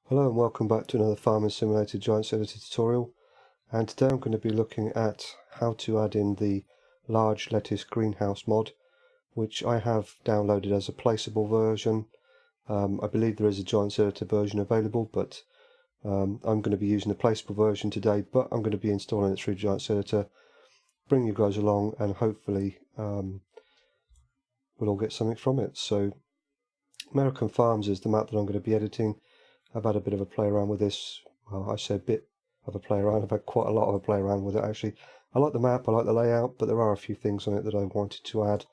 Hello and welcome back to another Farming Simulator Giants Editor tutorial, and today I'm going to be looking at how to add in the large lettuce greenhouse mod, which I have downloaded as a placeable version. I believe there is a Giants Editor version available, but I'm going to be using the placeable version today, but I'm going to be installing it through Giants Editor, bring you guys along, and hopefully we'll all get something from it. So American Farms is the map that I'm going to be editing. I've had a bit of a play around with this. Well, I say a bit of a play around. I've had quite a lot of a play around with it actually. I like the map, I like the layout, but there are a few things on it that I wanted to add.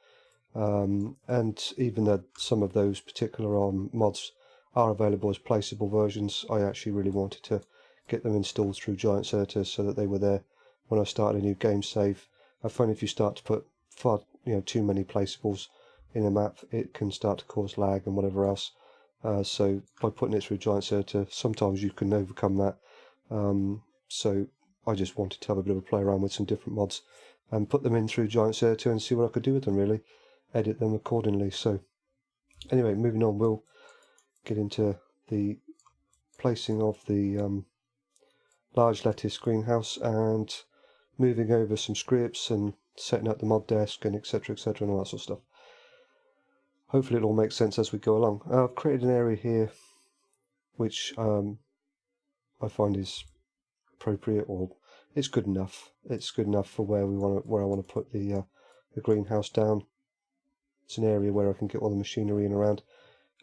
And even though some of those particular mods are available as placeable versions, I actually really wanted to get them installed through Giants Editor so that they were there when I started a new game save. I find if you start to put too many placeables in a map, it can start to cause lag and whatever else. So by putting it through Giants Editor, sometimes you can overcome that. So I just wanted to have a bit of a play around with some different mods and put them in through Giants Editor and see what I could do with them, really. Edit them accordingly. So anyway, moving on, we'll get into the placing of the large lettuce greenhouse and moving over some scripts and setting up the mod desk and etc and all that sort of stuff. Hopefully it all makes sense as we go along. I've created an area here which I find is appropriate, or it's good enough. It's good enough for where I want to put the greenhouse down. It's an area where I can get all the machinery in around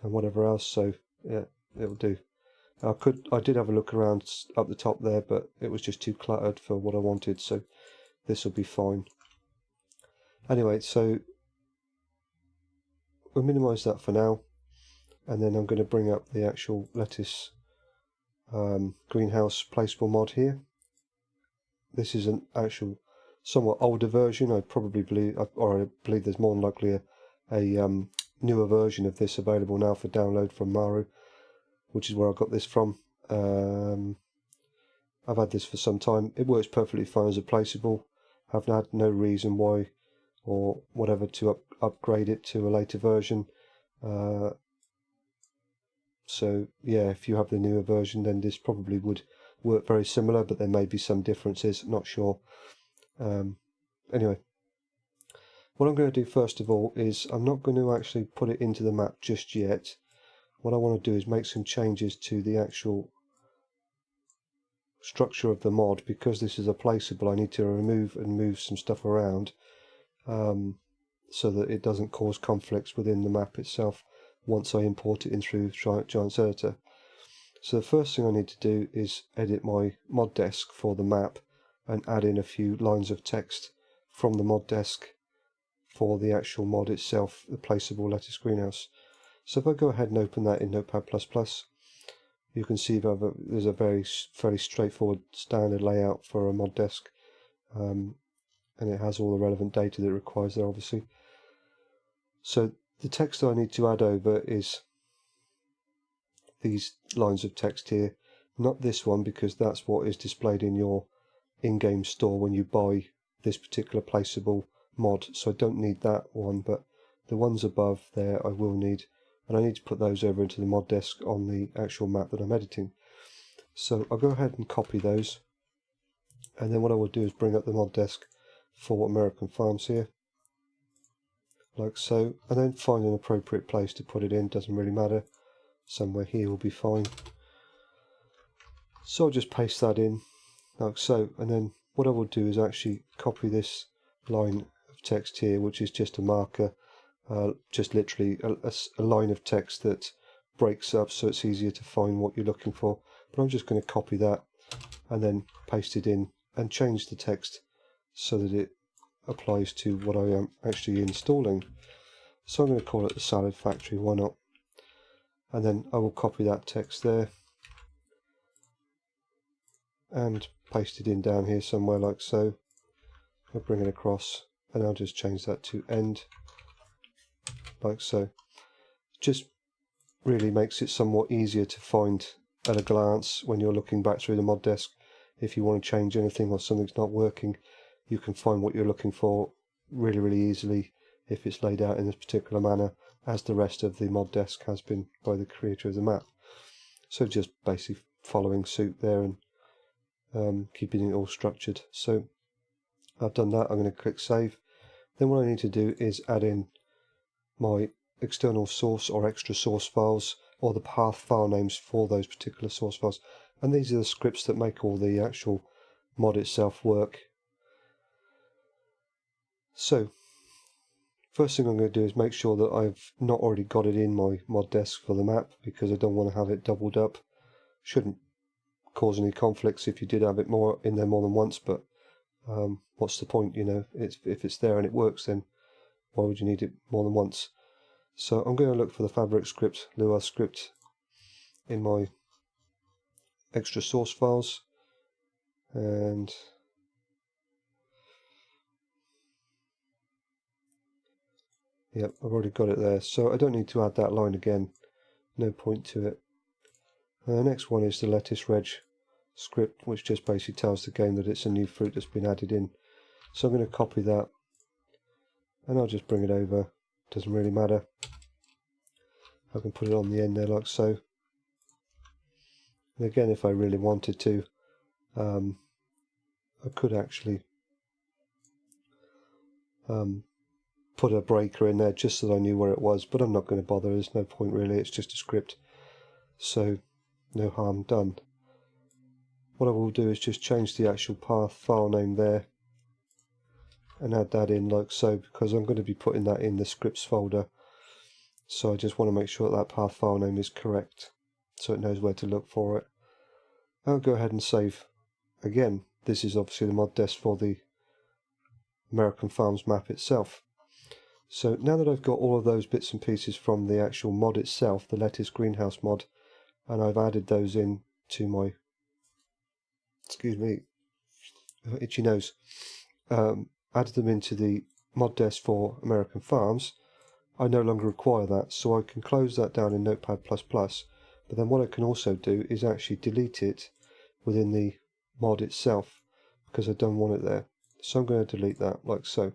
and whatever else. So yeah, it'll do. I did have a look around up the top there, but it was just too cluttered for what I wanted. So this will be fine. Anyway, so we'll minimize that for now, and then I'm going to bring up the actual lettuce greenhouse placeable mod here. This is an actual somewhat older version. I believe there's more than likely a newer version of this available now for download from Maru, which is where I got this from. I've had this for some time. It works perfectly fine as a placeable. I've had no reason why or whatever to upgrade it to a later version. So yeah, if you have the newer version, then this probably would work very similar, but there may be some differences, not sure. Anyway, what I'm going to do first of all is I'm not going to actually put it into the map just yet. What I want to do is make some changes to the actual structure of the mod. Because this is a placeable, I need to remove and move some stuff around so that it doesn't cause conflicts within the map itself once I import it in through Giants Editor. So the first thing I need to do is edit my mod desk for the map and add in a few lines of text from the mod desk for the actual mod itself, the placeable lettuce greenhouse. So if I go ahead and open that in Notepad++, you can see that there's a fairly straightforward standard layout for a mod desk, and it has all the relevant data that it requires there, obviously. So the text I need to add over is these lines of text here, not this one, because that's what is displayed in your in-game store when you buy this particular placeable mod, so I don't need that one, but the ones above there I will need, and I need to put those over into the mod desk on the actual map that I'm editing. So I'll go ahead and copy those, and then what I will do is bring up the mod desk for American Farms here, like so, and then find an appropriate place to put it in. Doesn't really matter, somewhere here will be fine. So I'll just paste that in like so, and then what I will do is actually copy this line of text here, which is just a marker, just literally a line of text that breaks up so it's easier to find what you're looking for. But I'm just going to copy that and then paste it in and change the text so that it applies to what I am actually installing. So I'm going to call it the Salad Factory, why not? And then I will copy that text there and paste it in down here somewhere like so. I'll bring it across and I'll just change that to end like so. Just really makes it somewhat easier to find at a glance when you're looking back through the mod desk. If you want to change anything or something's not working, you can find what you're looking for really easily if it's laid out in this particular manner, as the rest of the mod desk has been by the creator of the map. So just basically following suit there and keeping it all structured. So I've done that. I'm going to click save. Then what I need to do is add in my external source or extra source files, or the path file names for those particular source files. And these are the scripts that make all the actual mod itself work. So first thing I'm going to do is make sure that I've not already got it in my mod desk for the map, because I don't want to have it doubled up. Shouldn't cause any conflicts if you did have it more in there more than once, but what's the point, you know? If it's there and it works, then why would you need it more than once? So I'm going to look for the fabric script, Lua script, in my extra source files, and yep, I've already got it there, so I don't need to add that line again. No point to it. The next one is the lettuce reg script, which just basically tells the game that it's a new fruit that's been added in. So I'm going to copy that, and I'll just bring it over. Doesn't really matter. I can put it on the end there like so. And again, if I really wanted to, I could actually put a breaker in there just so that I knew where it was, but I'm not going to bother. There's no point really. It's just a script, so no harm done. What I will do is just change the actual path file name there and add that in like so, because I'm going to be putting that in the scripts folder. So I just want to make sure that path file name is correct, so it knows where to look for it. I'll go ahead and save. Again, this is obviously the mod desk for the American Farms map itself. So now that I've got all of those bits and pieces from the actual mod itself, the lettuce greenhouse mod, and I've added those in to my, excuse me, itchy nose, added them into the mod desk for American Farms, I no longer require that, so I can close that down in Notepad++, but then what I can also do is actually delete it within the mod itself, because I don't want it there. So I'm going to delete that like so.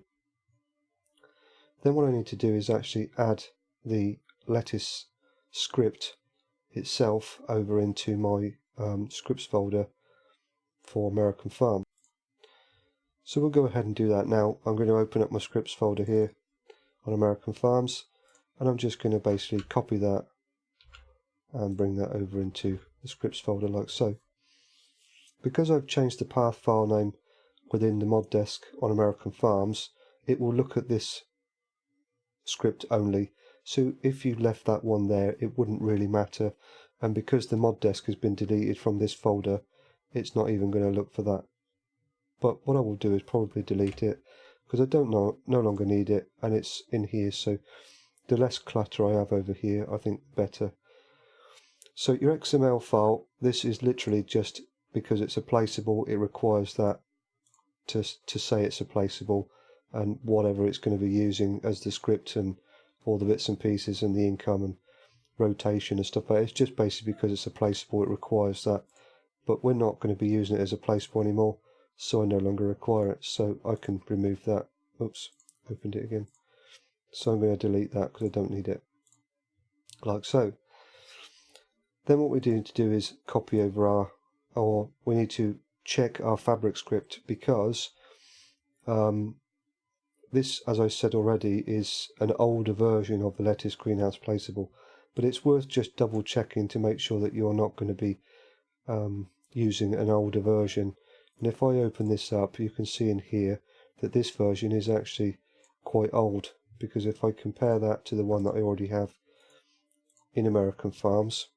Then what I need to do is actually add the lettuce script itself over into my scripts folder for American Farm. So we'll go ahead and do that now. I'm going to open up my scripts folder here on American Farms, and I'm just going to basically copy that and bring that over into the scripts folder like so. Because I've changed the path file name within the mod desk on American Farms, it will look at this script only, so if you left that one there it wouldn't really matter, and because the mod desk has been deleted from this folder, it's not even going to look for that. But what I will do is probably delete it, because I no longer need it, and it's in here, so the less clutter I have over here, I think the better. So your XML file, this is literally just because it's a placeable, it requires that to say it's a placeable, and whatever it's going to be using as the script and all the bits and pieces and the income and rotation and stuff like that. It's just basically because it's a placeable, it requires that. But we're not going to be using it as a placeable anymore, so I no longer require it. So I can remove that. Oops, opened it again. So I'm going to delete that because I don't need it. Like so. Then what we need to do is copy over or we need to check our fabric script, because this, as I said already, is an older version of the lettuce greenhouse placeable, but it's worth just double checking to make sure that you're not going to be using an older version. And if I open this up, you can see in here that this version is actually quite old, because if I compare that to the one that I already have in American Farms,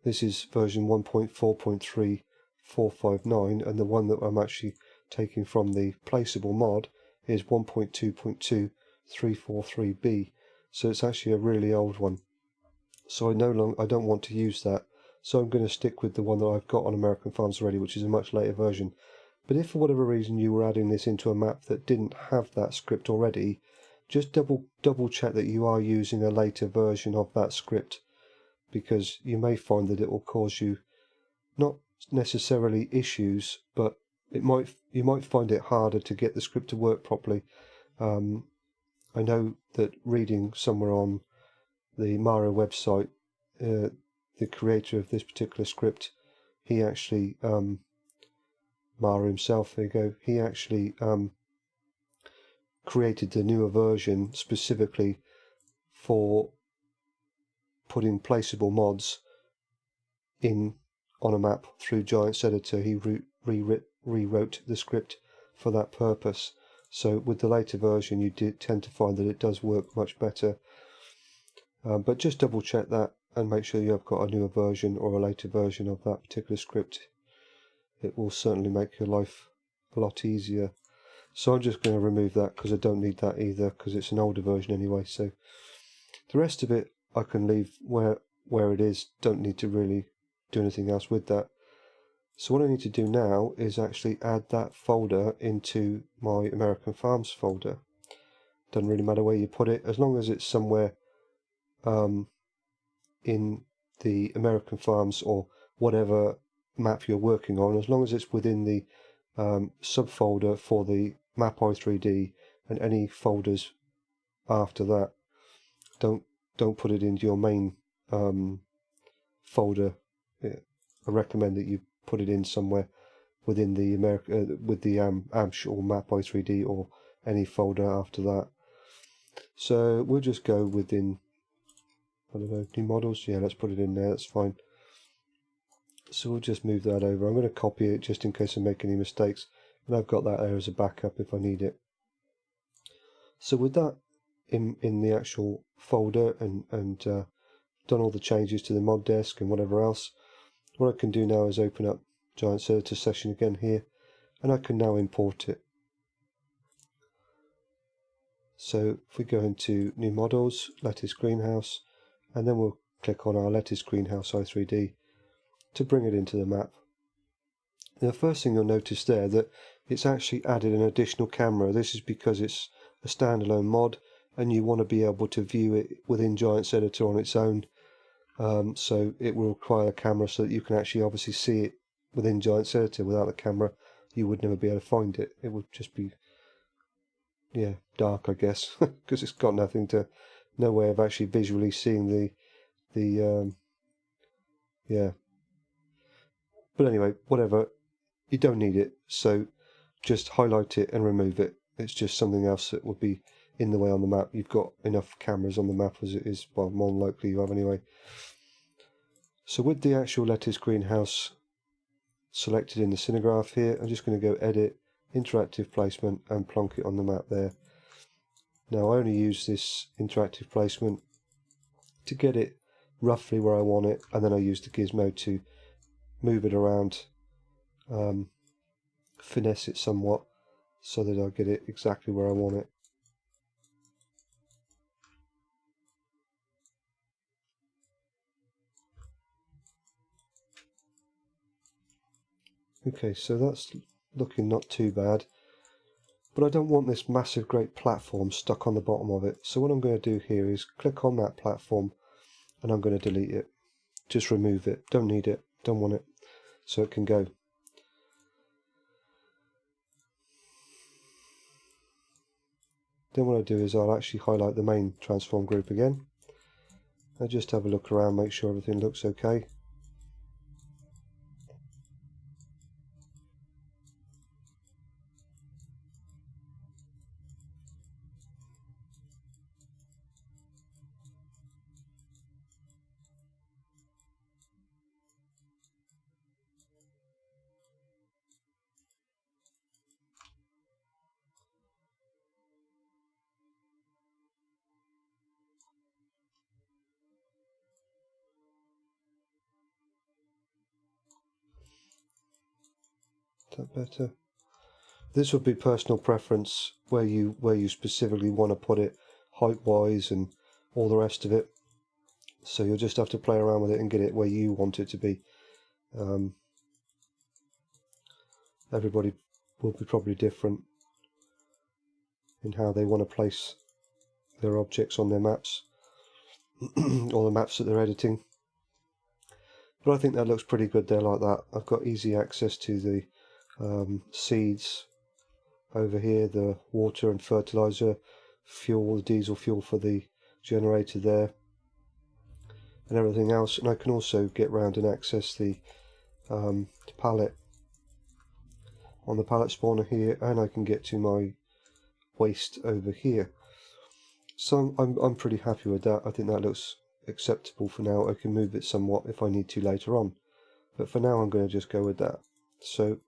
this is version 1.4.3459, and the one that I'm actually taking from the placeable mod is 1.2.2343B, so it's actually a really old one. So I don't want to use that, so I'm going to stick with the one that I've got on American Farms already, which is a much later version. But if for whatever reason you were adding this into a map that didn't have that script already, just double check that you are using a later version of that script, because you may find that it will cause you not necessarily issues, but you might find it harder to get the script to work properly. I know that reading somewhere on the Mario website, the creator of this particular script, he actually, Mara himself, there you go, he actually created the newer version specifically for putting placeable mods in on a map through Giants Editor. He rewrote the script for that purpose. So with the later version, you tend to find that it does work much better. But just double check that and make sure you have got a newer version or a later version of that particular script. It will certainly make your life a lot easier. So I'm just going to remove that because I don't need that either, because it's an older version anyway. So the rest of it I can leave where it is. Don't need to really do anything else with that. So what I need to do now is actually add that folder into my American Farms folder. Doesn't really matter where you put it, as long as it's somewhere in the American Farms or whatever map you're working on, as long as it's within the subfolder for the map i3D and any folders after that. Don't put it into your main folder. I recommend that you put it in somewhere within the AMSH or map i3D or any folder after that. So we'll just go within, I don't know, new models. Yeah, let's put it in there. That's fine. So we'll just move that over. I'm going to copy it just in case I make any mistakes, and I've got that there as a backup if I need it. So with that in the actual folder and done all the changes to the mod desk and whatever else, what I can do now is open up Giants Editor session again here, and I can now import it. So if we go into new models, lettuce greenhouse, and then we'll click on our lettuce greenhouse i3D to bring it into the map. Now, the first thing you'll notice there that it's actually added an additional camera. This is because it's a standalone mod and you want to be able to view it within Giants Editor on its own. So it will require a camera so that you can actually obviously see it within Giants Editor. Without the camera, you would never be able to find it. It would just be, yeah, dark, I guess, because it's got no way of actually visually seeing yeah. But anyway, whatever, you don't need it, so just highlight it and remove it. It's just something else that would be in the way on the map. You've got enough cameras on the map as it is, well, more than likely you have anyway. So with the actual lettuce greenhouse selected in the cinnagraph here, I'm just going to go edit, interactive placement, and plonk it on the map there. Now I only use this interactive placement to get it roughly where I want it, and then I use the gizmo to move it around, finesse it somewhat so that I get it exactly where I want it. Okay, so that's looking not too bad, but I don't want this massive great platform stuck on the bottom of it. So what I'm going to do here is click on that platform and I'm going to delete it. Just remove it. Don't need it. Don't want it. So it can go. Then what I do is I'll actually highlight the main transform group again. I just have a look around, make sure everything looks okay. Is that better? This would be personal preference where you specifically want to put it height wise and all the rest of it. So you'll just have to play around with it and get it where you want it to be. Everybody will be probably different in how they want to place their objects on their maps or the maps that they're editing. But I think that looks pretty good there like that. I've got easy access to the seeds over here, the water and fertilizer, fuel, the diesel fuel for the generator there. and everything else, and I can also get round and access the palette on the palette spawner here, and I can get to my waste over here. So I'm pretty happy with that. I think that looks acceptable for now. I can move it somewhat if I need to later on, but for now I'm going to just go with that. So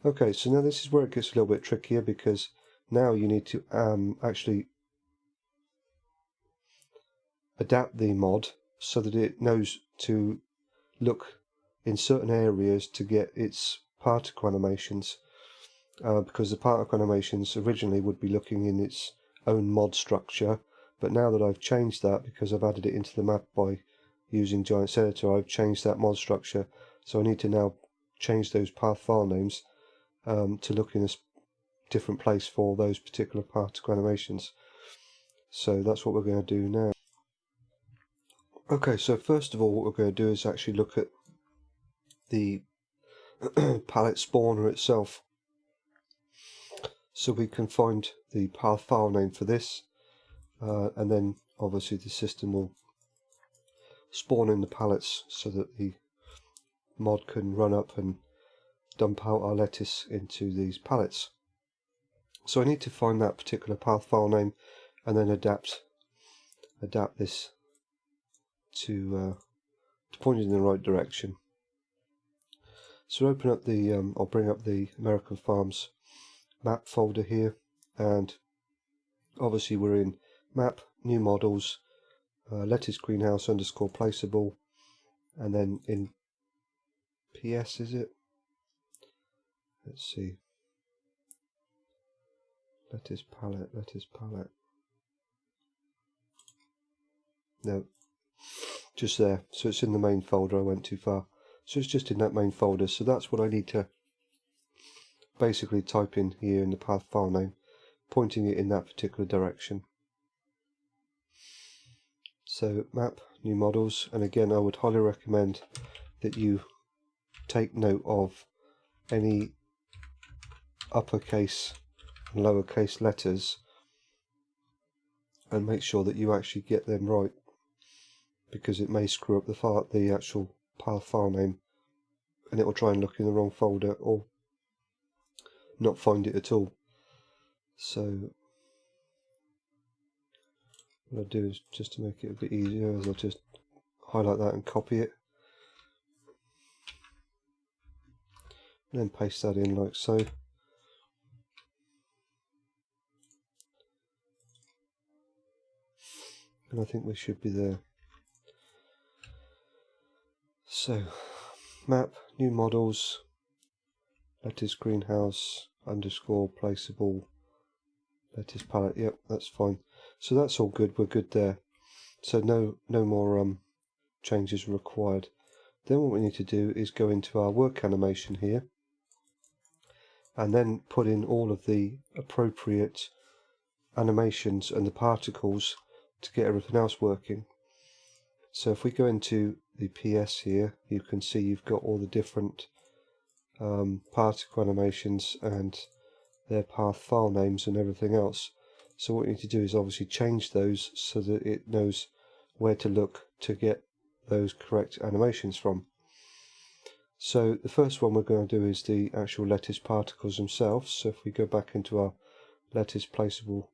okay, so now this is where it gets a little bit trickier, because now you need to actually adapt the mod so that it knows to look in certain areas to get its particle animations, because the particle animations originally would be looking in its own mod structure, but now that I've changed that, because I've added it into the map by using Giants Editor, I've changed that mod structure, so I need to now change those path file names to look in a different place for those particular particle animations. So that's what we're going to do now. Okay, so first of all what we're going to do is actually look at the palette spawner itself, so we can find the path file name for this, and then obviously the system will spawn in the palettes so that the mod can run up and dump out our lettuce into these palettes. So I need to find that particular path file name and then adapt this to point it in the right direction. So open up the I'll bring up the American Farms map folder here, and obviously we're in map, new models, lettuce greenhouse underscore placeable, and then in PS, is it? Let's see. Lettuce palette. No, just there. So it's in the main folder. I went too far. So it's just in that main folder. So that's what I need to basically type in here in the path file name, pointing it in that particular direction. So map, new models, and again I would highly recommend that you take note of any uppercase and lowercase letters and make sure that you actually get them right, because it may screw up the actual path file name, and it will try and look in the wrong folder or not find it at all. So what I'll do is, just to make it a bit easier, is I'll just highlight that and copy it, and then paste that in like so. And I think we should be there. So map, new models, lettuce greenhouse underscore placeable, lettuce palette. Yep, that's fine. So that's all good. We're good there. So no more changes required. Then what we need to do is go into our work animation here, and then put in all of the appropriate animations and the particles to get everything else working. So if we go into the PS here, you can see you've got all the different particle animations and their path file names and everything else. So what you need to do is obviously change those so that it knows where to look to get those correct animations from. So the first one we're going to do is the actual lettuce particles themselves. So if we go back into our lettuce placeable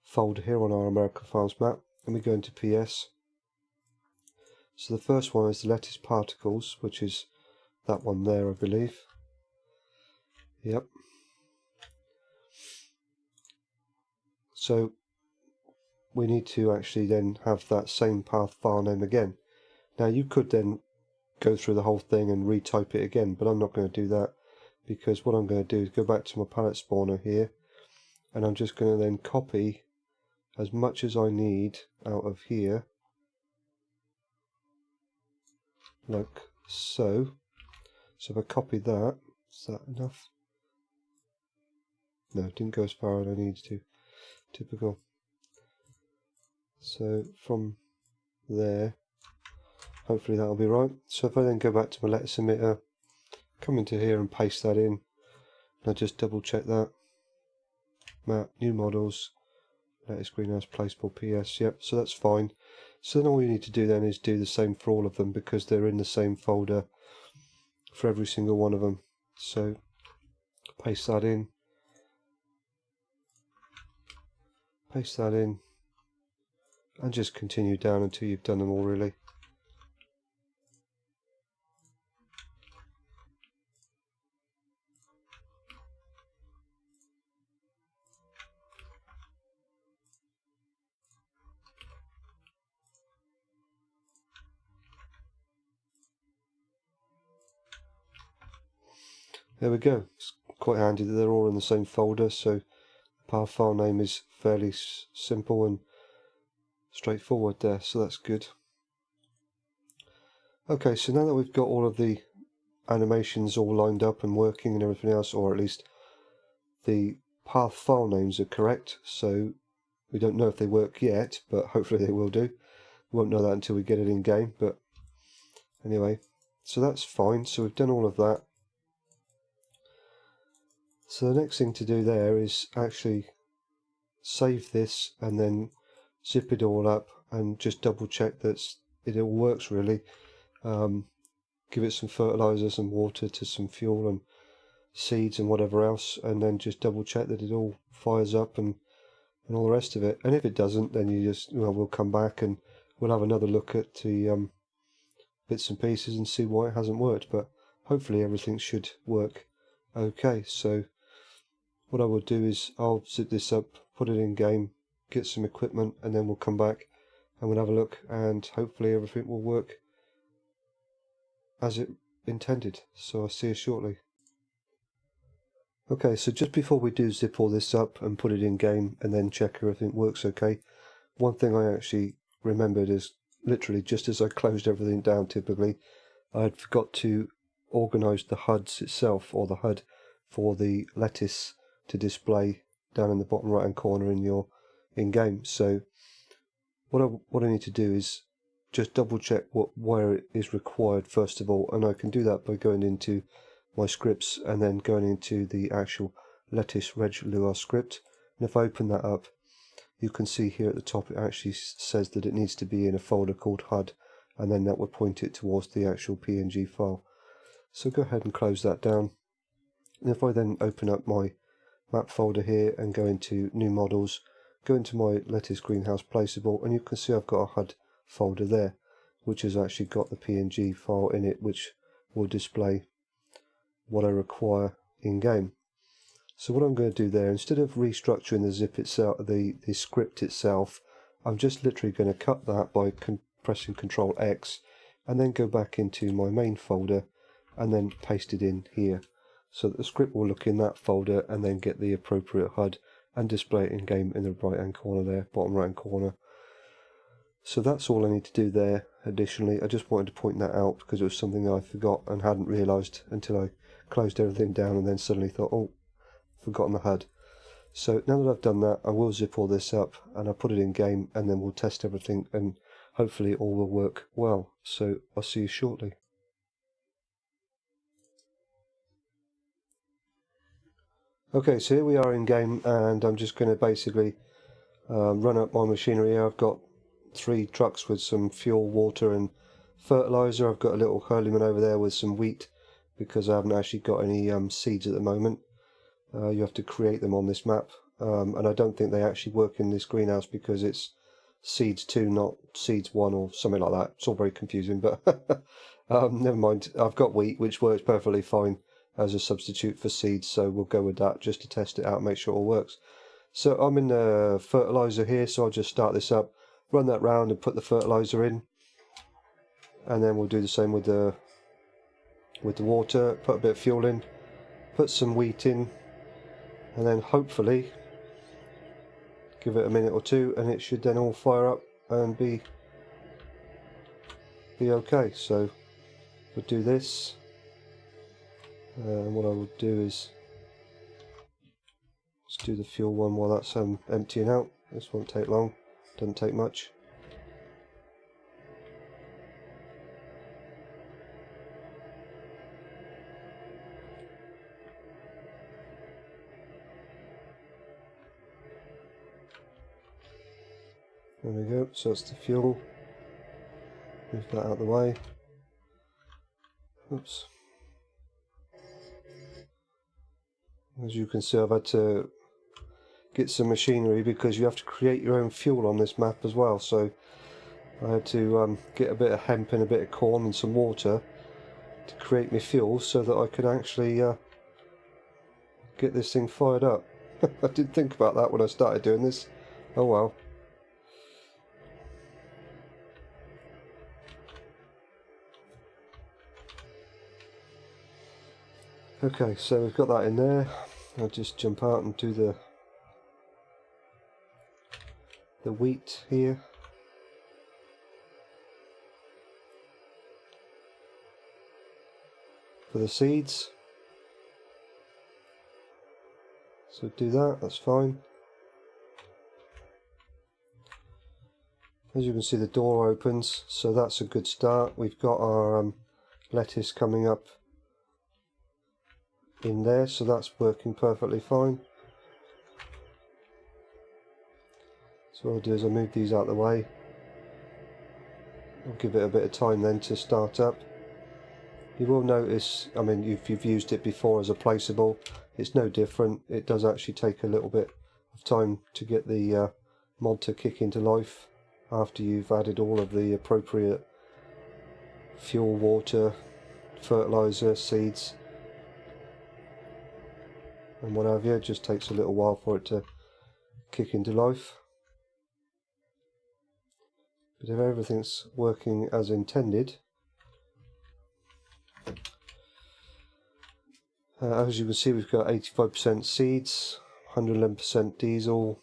folder here on our American Farms map, and we go into PS. So the first one is the lettuce particles, which is that one there, I believe. Yep. So we need to actually then have that same path file name again. Now you could then go through the whole thing and retype it again, but I'm not going to do that, because what I'm going to do is go back to my palette spawner here, and I'm just going to then copy as much as I need out of here, like so. So if I copy that, is that enough? No, it didn't go as far as I needed to. Typical. So from there, hopefully that'll be right. So if I then go back to my lettuce emitter, come into here and paste that in, and I just double check that. Map, new models, lettuce greenhouse placeable PS, yep, so that's fine. So then all you need to do then is do the same for all of them, because they're in the same folder for every single one of them. So paste that in, paste that in, and just continue down until you've done them all really. There we go. It's quite handy that they're all in the same folder, so the path file name is fairly simple and straightforward there, so that's good. Okay, so now that we've got all of the animations all lined up and working and everything else, or at least the path file names are correct, so we don't know if they work yet, but hopefully they will do. We won't know that until we get it in game, but anyway, so that's fine. So we've done all of that. So the next thing to do there is actually save this and then zip it all up and just double check that it all works really. Give it some fertilizer, some water to some fuel and seeds and whatever else, and then just double check that it all fires up and all the rest of it. And if it doesn't, then you just, we'll come back and we'll have another look at the bits and pieces and see why it hasn't worked, but hopefully everything should work okay. So what I will do is I'll zip this up, put it in game, get some equipment, and then we'll come back and we'll have a look, and hopefully everything will work as it intended. So I'll see you shortly. Okay, so just before we do zip all this up and put it in game and then check everything works okay, one thing I actually remembered is literally just as I closed everything down typically, I had forgot to organise the HUDs itself, or the HUD for the lettuce to display down in the bottom right hand corner in your in-game. So what I need to do is just double check where it is required first of all, and I can do that by going into my scripts and then going into the actual lettuce reg lua script. And if I open that up, you can see here at the top it actually says that it needs to be in a folder called HUD, and then that would point it towards the actual PNG file. So go ahead and close that down. And if I then open up my map folder here and go into new models, go into my lettuce greenhouse placeable, and you can see I've got a HUD folder there which has actually got the PNG file in it, which will display what I require in game. So what I'm going to do there, instead of restructuring the zip itself, the script itself, I'm just literally going to cut that by pressing Ctrl X and then go back into my main folder and then paste it in here, so that the script will look in that folder and then get the appropriate HUD and display it in game in the right hand corner there, bottom right hand corner. So that's all I need to do there. Additionally, I just wanted to point that out because it was something I forgot and hadn't realised until I closed everything down and then suddenly thought, oh, forgotten the HUD. So now that I've done that, I will zip all this up and I'll put it in game, and then we'll test everything and hopefully it all will work well. So I'll see you shortly. Okay, so here we are in game, and I'm just going to basically run up my machinery here. I've got 3 trucks with some fuel, water and fertilizer. I've got a little hurleyman over there with some wheat because I haven't actually got any seeds at the moment. You have to create them on this map, and I don't think they actually work in this greenhouse because it's seeds 2, not seeds 1 or something like that. It's all very confusing, but never mind. I've got wheat, which works perfectly fine as a substitute for seeds, so we'll go with that just to test it out and make sure it all works. So I'm in the fertilizer here, so I'll just start this up, run that round and put the fertilizer in, and then we'll do the same with the water, put a bit of fuel in, put some wheat in, and then hopefully give it a minute or two and it should then all fire up and be okay. So we'll do this, and what I will do is let's do the fuel one while that's emptying out. This won't take long, doesn't take much. There we go, so that's the fuel. Move that out of the way. Oops. As you can see, I've had to get some machinery because you have to create your own fuel on this map as well. So I had to get a bit of hemp and a bit of corn and some water to create my fuel so that I could actually get this thing fired up. I didn't think about that when I started doing this. Oh well. Okay, so we've got that in there. I'll just jump out and do the wheat here. For the seeds. So do that, that's fine. As you can see, the door opens, so that's a good start. We've got our lettuce coming up in there, so that's working perfectly fine. So what I'll do is I'll move these out of the way. I'll give it a bit of time then to start up. You will notice, I mean, if you've used it before as a placeable, it's no different. It does actually take a little bit of time to get the mod to kick into life after you've added all of the appropriate fuel, water, fertilizer, seeds and what have you. It just takes a little while for it to kick into life. But if everything's working as intended, as you can see, we've got 85% seeds, 111% diesel,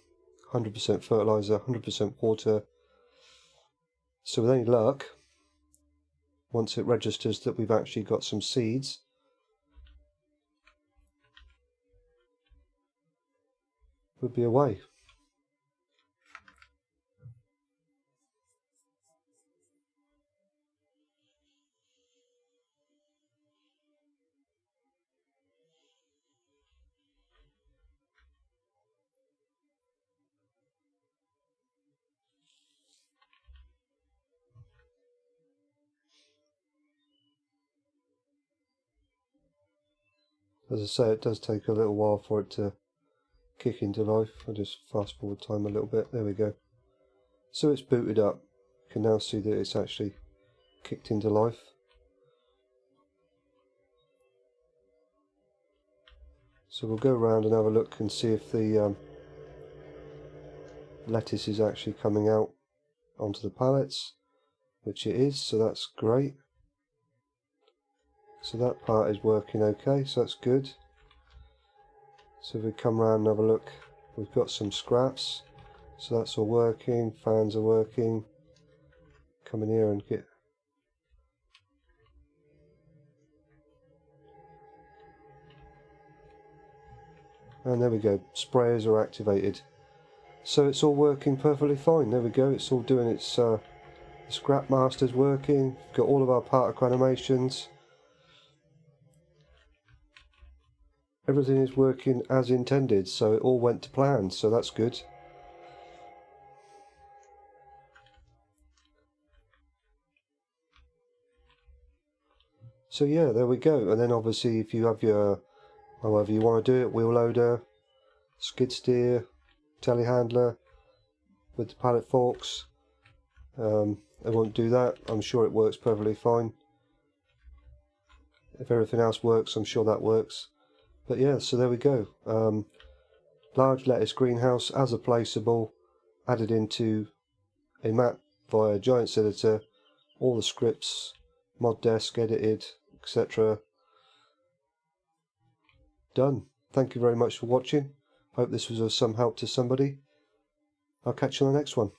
100% fertilizer, 100% water. So with any luck, once it registers that we've actually got some seeds, we'll be away. As I say, it does take a little while for it to kick into life. I'll just fast forward time a little bit. There we go. So it's booted up. You can now see that it's actually kicked into life. So we'll go around and have a look and see if the lettuce is actually coming out onto the pallets, which it is, so that's great. So that part is working okay, so that's good. So if we come around and have a look, we've got some scraps, so that's all working, fans are working. Come in here and get... And there we go, sprayers are activated. So it's all working perfectly fine, there we go, it's all doing its... Scrap master's working, got all of our particle animations. Everything is working as intended, so it all went to plan, so that's good. So yeah, there we go. And then obviously if you have your, however you want to do it, wheel loader, skid steer, telehandler with the pallet forks, I won't do that. I'm sure it works perfectly fine. If everything else works, I'm sure that works. But yeah, so there we go. Large lettuce greenhouse as a placeable, added into a map via Giants Editor, all the scripts, mod desk edited, etc. Done. Thank you very much for watching. Hope this was of some help to somebody. I'll catch you on the next one.